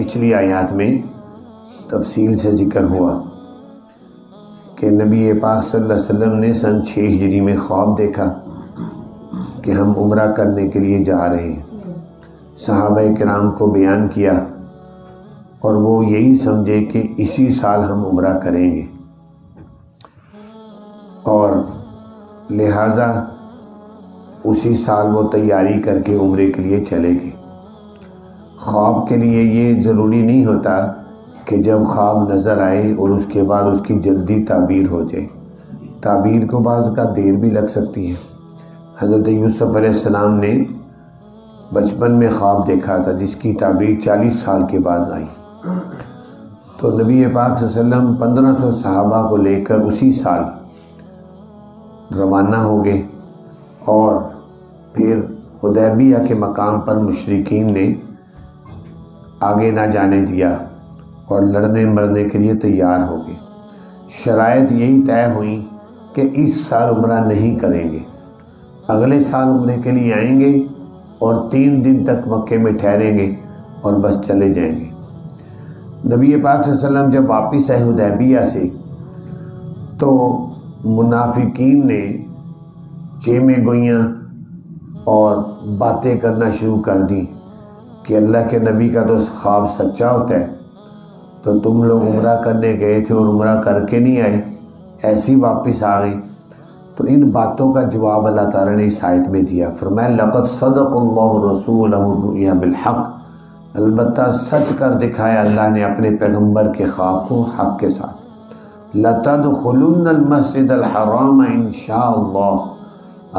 پچھلی آیات میں تفصیل سے ذکر ہوا کہ نبی پاک صلی اللہ علیہ وسلم نے سن 6 ہجری میں خواب دیکھا کہ ہم عمرہ کرنے کے لیے جا رہے ہیں۔ صحابہ کرام کو بیان کیا اور وہ یہی سمجھے کہ اسی سال ہم عمرہ کریں گے، اور لہٰذا اسی سال وہ تیاری کر کے عمرے کے لیے چلے گئے۔ خواب کے لیے یہ ضروری نہیں ہوتا کہ جب خواب نظر آئے اور اس کے بعد اس کی جلدی تعبیر ہو جائے، تعبیر کو بعض کا دیر بھی لگ سکتی ہے۔ حضرت یوسف علیہ السلام نے بچپن میں خواب دیکھا تھا جس کی تعبیر 40 سال کے بعد آئی، تو نبی پاک صلی اللہ علیہ وسلم 1500 صحابہ کو لے کر اسی سال روانہ ہو گئے، اور پھر حدیبیہ کے مقام پر مشرکین نے آگے نہ جانے دیا اور لڑنے مرنے کے لیے تیار ہو گئے۔ شرائط یہی طے ہوئی کہ اس سال عمرہ نہیں کریں گے، اگلے سال عمرے کے لیے آئیں گے اور 3 دن تک مکے میں ٹھہریں گے اور بس چلے جائیں گے۔ نبی پاک صلی اللہ علیہ وسلم جب واپس آئے حدیبیہ سے تو منافقین نے چیمیں گوئیاں اور باتیں کرنا شروع کر دی کہ اللہ کے نبی کا تو خواب سچا ہوتا ہے، تو تم لوگ عمرہ کرنے گئے تھے اور عمرہ کر کے نہیں آئے، ایسی واپس آ گئے۔ تو ان باتوں کا جواب اللہ تعالیٰ نے اس آیت میں دیا، فرمایا لقد صدق اللہ رسولہ الرؤیا بالحق، البتہ سچ کر دکھایا اللہ نے اپنے پیغمبر کے خواب کو حق کے ساتھ۔ لَتَدْخُلُنَّ الْمَسْجِدَ الْحَرَامَ انشاءاللہ،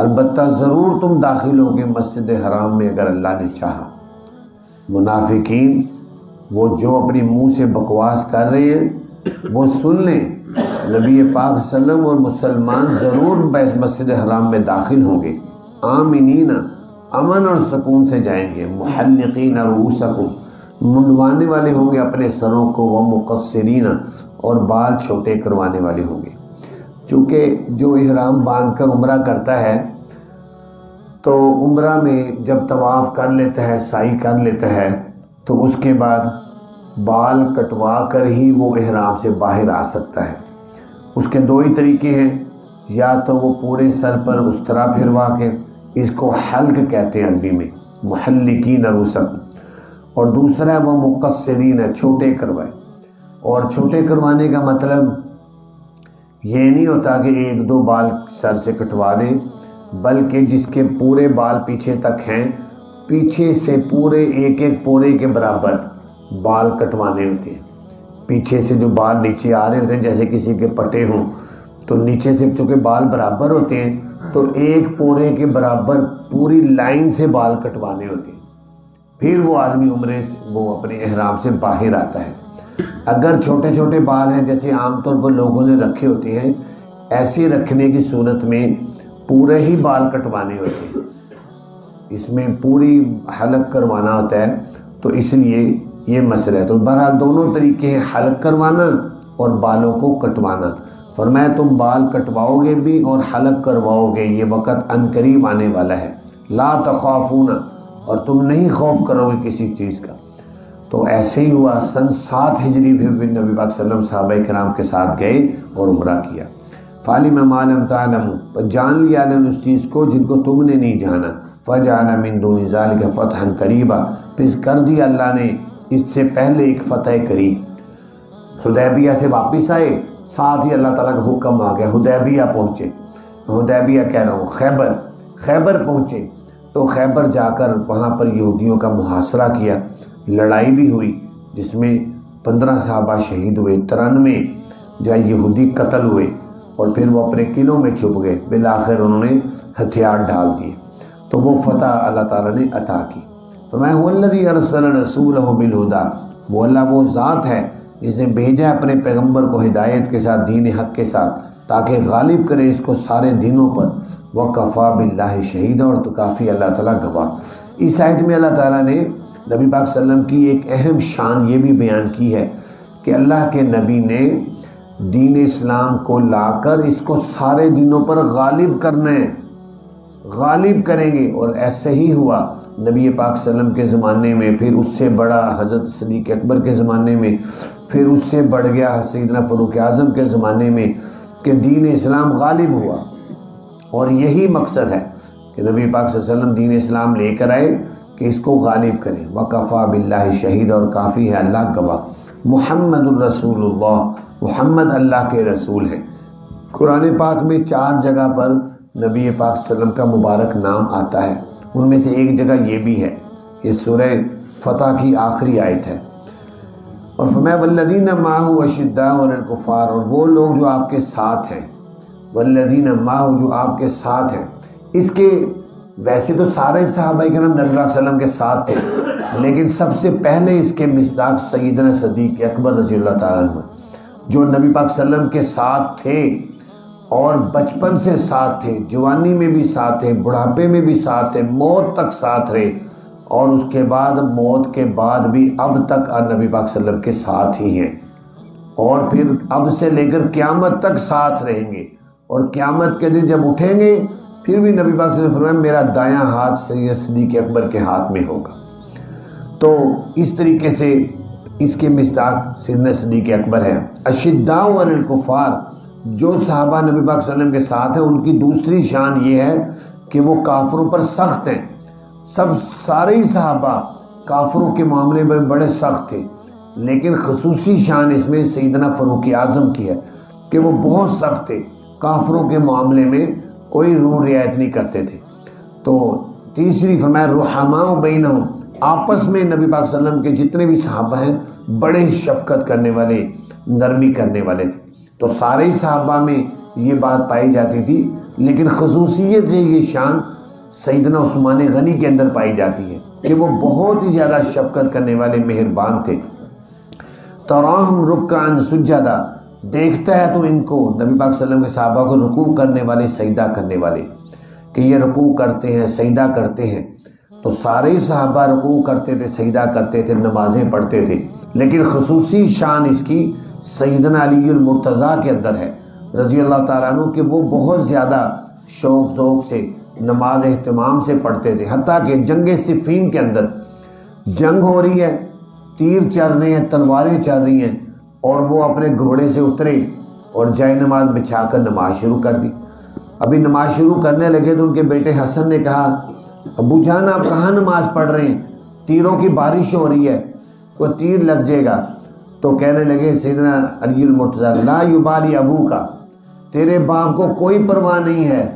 البتہ ضرور تم داخل ہوگے مسجد حرام میں اگر اللہ نے چاہا۔ منافقین وہ جو اپنی منہ سے بکواس کر رہے ہیں وہ سن لیں، نبی پاک صلی اللہ علیہ وسلم اور مسلمان ضرور مسجد حرام میں داخل ہوں گے، آمنین، امن اور سکون سے جائیں گے، محلقین رؤوسکم، منڈوانے والے ہوں گے اپنے سروں کو، ومقصرین، اور بال چھوٹے کروانے والے ہوں گے۔ چونکہ جو احرام باندھ کر عمرہ کرتا ہے تو عمرہ میں جب طواف کر لیتا ہے، سعی کر لیتا ہے، تو اس کے بعد بال کٹوا کر ہی وہ احرام سے باہر آ سکتا ہے۔ اس کے 2 ہی طریقے ہیں، یا تو وہ پورے سر پر اس طرح پھروا کے، اس کو حلق کہتے ہیں عربی میں، محلقین رؤوسکم، اور دوسرا وہ مقصرین ہے، چھوٹے کروائے۔ اور چھوٹے کروانے کا مطلب یہ نہیں ہوتا کہ 1-2 بال سر سے کٹوا دے، بلکہ جس کے پورے بال پیچھے تک ہیں، پیچھے سے پورے ایک پورے کے برابر بال کٹوانے ہوتے ہیں۔ پیچھے سے جو بال نیچے آ رہے ہوتے ہیں جیسے کسی کے پٹے ہوں، تو نیچے سے چونکہ بال برابر ہوتے ہیں تو ایک پورے کے برابر پوری لائن سے بال کٹوانے ہوتے ہیں، پھر وہ آدمی عمرے سے وہ اپنے احرام سے باہر آتا ہے۔ اگر چھوٹے چھوٹے بال ہیں جیسے عام طور پر لوگوں نے رکھے ہوتے ہیں، ایسے رکھنے کی صورت میں پورے ہی بال کٹوانے ہوتے ہیں، اس میں پوری حلق کروانا ہوتا ہے، تو اس لیے یہ مسئلہ ہے۔ تو بہرحال دونوں طریقے ہیں، حلق کروانا اور بالوں کو کٹوانا۔ فرمایا تم بال کٹواؤ گے بھی اور حلق کرواؤ گے، یہ وقت عنقریب آنے والا ہے۔ لا تخافون، اور تم نہیں خوف کرو گے کسی چیز کا۔ تو ایسے ہی ہوا، سن 7 ہجری پھر نبی پاک صلی اللہ علیہ وسلم صحابہ کرام کے ساتھ گئے اور عمرہ کیا۔ فَعَلِمَ مَا لَمْ تَعْلَمُوا، جان لیا نے اس چیز کو جن کو تم نے نہیں جانا۔ فَجَعَلَ مِن دُونِ ذَلِكَ فَتْحًا قَرِيبًا، پھر کر دیا اللہ نے اس سے پہلے ایک فتح قریب۔ حدیبیہ سے واپس آئے، ساتھ ہی اللہ تعالیٰ کا حکم آ گیا، حدیبیہ پہنچے، حدیبیہ کہہ رہا ہوں خیبر پہنچے، تو خیبر جا کر وہاں پر یہودیوں کا محاصرہ کیا، لڑائی بھی ہوئی جس میں 15 صحابہ شہید ہوئے، 93 جو یہودی قتل ہوئے، اور پھر وہ اپنے قلعوں میں چھپ گئے، بالآخر انہوں نے ہتھیار ڈال دیے، تو وہ فتح اللہ تعالیٰ نے عطا کی۔ فرمایا هو الذی ارسل رسولہ بالہدیٰ، وہ اللہ وہ ذات ہے جس نے بھیجا اپنے پیغمبر کو ہدایت کے ساتھ، دین حق کے ساتھ، تاکہ غالب کرے اس کو سارے دینوں پر۔ وَكَفَى بِاللَّهِ شَهِيدًا، اور تو کافی اللہ تعالیٰ گواہ۔ اس آیت میں اللہ تعالیٰ نے نبی پاک صلی اللہ علیہ وسلم کی ایک اہم شان یہ بھی بیان کی ہے کہ اللہ کے نبی نے دین اسلام کو لا کر اس کو سارے دینوں پر غالب کرنا ہے، غالب کریں گے، اور ایسے ہی ہوا نبی پاک صلی اللہ علیہ وسلم کے زمانے میں، پھر اس سے بڑا حضرت صدیق اکبر کے زمانے میں، پھر اس سے بڑھ گیا سیدنا فاروق اعظم کے زمانے میں کہ دین اسلام غالب ہوا۔ اور یہی مقصد ہے کہ نبی پاک صلی اللہ علیہ وسلم دین اسلام لے کر آئے کہ اس کو غالب کریں۔ وَكَفَى بِاللَّهِ شہید، اور کافی ہے اللہ گواہ۔ محمد الرسول اللہ، محمد اللہ کے رسول ہیں۔ قرآن پاک میں 4 جگہ پر نبی پاک صلی اللہ علیہ وسلم کا مبارک نام آتا ہے، ان میں سے ایک جگہ یہ بھی ہے، یہ سورہ فتح کی آخری آیت ہے۔ اور فرمایا والذین معہ اشداء علی الکفار، اور وہ لوگ جو آپ کے ساتھ ہیں، والذین معہ جو آپ کے ساتھ ہیں۔ اس کے ویسے تو سارے صحابہ کرام نبی صلی اللہ علیہ وسلم کے ساتھ تھے، لیکن سب سے پہلے اس کے مصداق سیدنا صدیق اکبر رضی اللہ تعالیٰ عنہ، جو نبی پاک صلی اللہ علیہ وسلم کے ساتھ تھے اور بچپن سے ساتھ تھے، جوانی میں بھی ساتھ تھے، بڑھاپے میں بھی ساتھ تھے، موت تک ساتھ رہے، اور اس کے بعد موت کے بعد بھی اب تک نبی پاک صلی اللہ علیہ وسلم کے ساتھ ہی ہیں، اور پھر اب سے لے کر قیامت تک ساتھ رہیں گے، اور قیامت کے دن جب اٹھیں گے پھر بھی نبی پاک صلی اللہ علیہ وسلم نے فرمایا میرا دایاں ہاتھ سید صدیق اکبر کے ہاتھ میں ہوگا۔ تو اس طریقے سے اس کے مصداق سیدنا صدیق اکبر ہے۔ اشداء علی الکفار، جو صحابہ نبی پاک صلی اللہ علیہ وسلم کے ساتھ ہیں ان کی دوسری شان یہ ہے کہ وہ کافروں پر سخت ہیں۔ سارے ہی صحابہ کافروں کے معاملے میں بڑے سخت تھے، لیکن خصوصی شان اس میں سیدنا فاروق اعظم کی ہے کہ وہ بہت سخت تھے، کافروں کے معاملے میں کوئی رو رعایت نہیں کرتے تھے۔ تو تیسری فرمایا رحماء بینہم، آپس میں نبی پاک صلی اللہ علیہ وسلم کے جتنے بھی صحابہ ہیں بڑے شفقت کرنے والے، نرمی کرنے والے تھے۔ تو سارے صحابہ میں یہ بات پائی جاتی تھی، لیکن خصوصیت ہے یہ شان سیدنا عثمان غنی کے اندر پائی جاتی ہے کہ وہ بہت ہی زیادہ شفقت کرنے والے، مہربان تھے۔ تراہم رکعا سجدا، دیکھتا ہے تو ان کو نبی پاک صلی اللہ علیہ وسلم کے صحابہ کو رکوع کرنے والے، سجدہ کرنے والے، کہ یہ رکوع کرتے ہیں، سجدہ کرتے ہیں۔ تو سارے ہی صحابہ رکوع کرتے تھے، سجدہ کرتے تھے، نمازیں پڑھتے تھے، لیکن خصوصی شان اس کی سیدنا علی المرتضیٰ کے اندر ہے رضی اللہ تعالیٰ عنہ، کہ وہ بہت زیادہ شوق ذوق سے نماز اہتمام سے پڑھتے تھے، حتیٰ کہ جنگ صفین کے اندر جنگ ہو رہی ہے، تیر چل رہے ہیں، تلواریں چل رہی ہیں، اور وہ اپنے گھوڑے سے اترے اور جائے نماز بچھا کر نماز شروع کر دی۔ ابھی نماز شروع کرنے لگے تو ان کے بیٹے حسن نے کہا ابو جان آپ کہاں نماز پڑھ رہے ہیں، تیروں کی بارش ہو رہی ہے، کوئی تیر لگ جائے گا۔ تو کہنے لگے سیدنا علی المرتضیٰ لا یبالی ابو کا، تیرے باپ کو کوئی پرواہ نہیں ہے،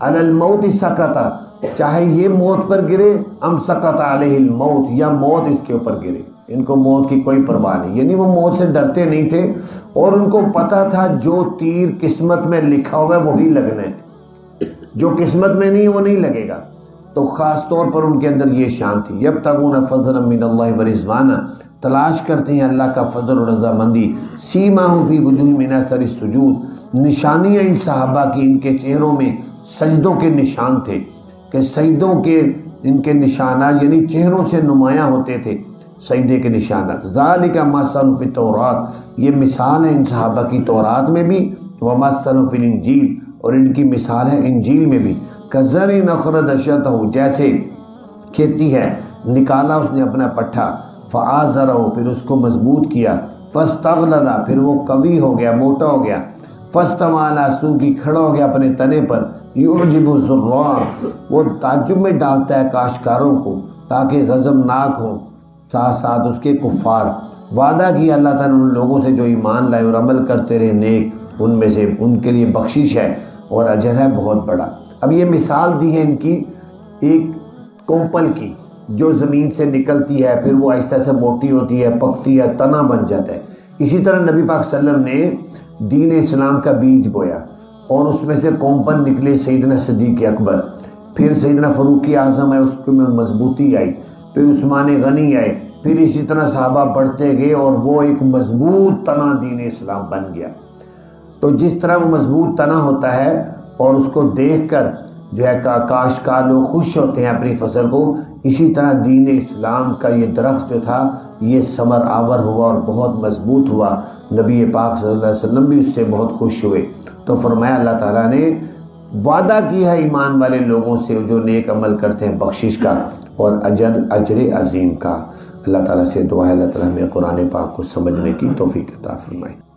علی الموت سکتا، چاہے یہ موت پر گرے ام سکت علیہ الموت، یا موت اس کے اوپر گرے، ان کو موت کی کوئی پرواہ نہیں۔ یعنی وہ موت سے ڈرتے نہیں تھے، اور ان کو پتہ تھا جو تیر قسمت میں لکھا ہوا ہے وہی لگنا ہے، جو قسمت میں نہیں وہ نہیں لگے گا۔ تو خاص طور پر ان کے اندر یہ شان تھی، یبتغون فضلا من اللہ ورضوانا، تلاش کرتے ہیں اللہ کا فضل و رضامندی، سیماہم فی وجوہہم من اثر السجود، نشانیاں ان صحابہ کی ان کے چہروں میں سجدوں کے نشان تھے، کہ سجدوں کے ان کے نشانات یعنی چہروں سے نمایاں ہوتے تھے سجدے کے نشانات۔ ذالک مثل فی التوراۃ، یہ مثال ہے ان صحابہ کی تورات میں بھی، ومثل فی الانجیل، اور ان کی مثال ہے انجیل میں بھی۔ کزرع اخرج شطہ، جیسے کھیتی ہے، نکالا اس نے اپنا پٹھا، فآزرہ، پھر اس کو مضبوط کیا، فاستغلظ، پھر وہ قوی ہو گیا، موٹا ہو گیا، فاستوى علی سوقہ، کھڑا ہو گیا اپنے تنے پر، یعجب الزراع، وہ تعجب میں ڈالتا ہے کاشتکاروں کو تاکہ غضبناک ہوں، ساتھ ساتھ اس کے کفار۔ وعدہ کیا اللہ تعالیٰ نے ان لوگوں سے جو ایمان لائے اور عمل کرتے رہے نیک، ان میں سے ان کے لیے بخشش ہے اور اجر ہے بہت بڑا۔ اب یہ مثال دی ہے ان کی ایک کوپل کی، جو زمین سے نکلتی ہے، پھر وہ آہستہ سے موٹی ہوتی ہے، پکتی ہے، تنا بن جاتا ہے۔ اسی طرح نبی پاک صلی اللہ علیہ وسلم نے دین اسلام کا بیج بویا، اور اس میں سے کوپل نکلے سیدنا صدیق اکبر، پھر سیدنا فاروق اعظم ہے، اس میں مضبوطی آئی، پھر عثمان غنی آئے، پھر اسی طرح صحابہ بڑھتے گئے، اور وہ ایک مضبوط تنا دین اسلام بن گیا۔ تو جس طرح وہ مضبوط تنا ہوتا ہے اور اس کو دیکھ کر جو ہے کاشتکار لوگ خوش ہوتے ہیں اپنی فصل کو، اسی طرح دین اسلام کا یہ درخت جو تھا یہ ثمر آور ہوا اور بہت مضبوط ہوا۔ نبی پاک صلی اللہ علیہ وسلم بھی اس سے بہت خوش ہوئے۔ تو فرمایا اللہ تعالیٰ نے وعدہ کیا ہے ایمان والے لوگوں سے جو نیک عمل کرتے ہیں بخشش کا اور اجر عظیم کا۔ اللہ تعالیٰ سے دعا ہے اللہ تعالیٰ ہمیں قرآن پاک کو سمجھنے کی توفیق عطا فرمائے۔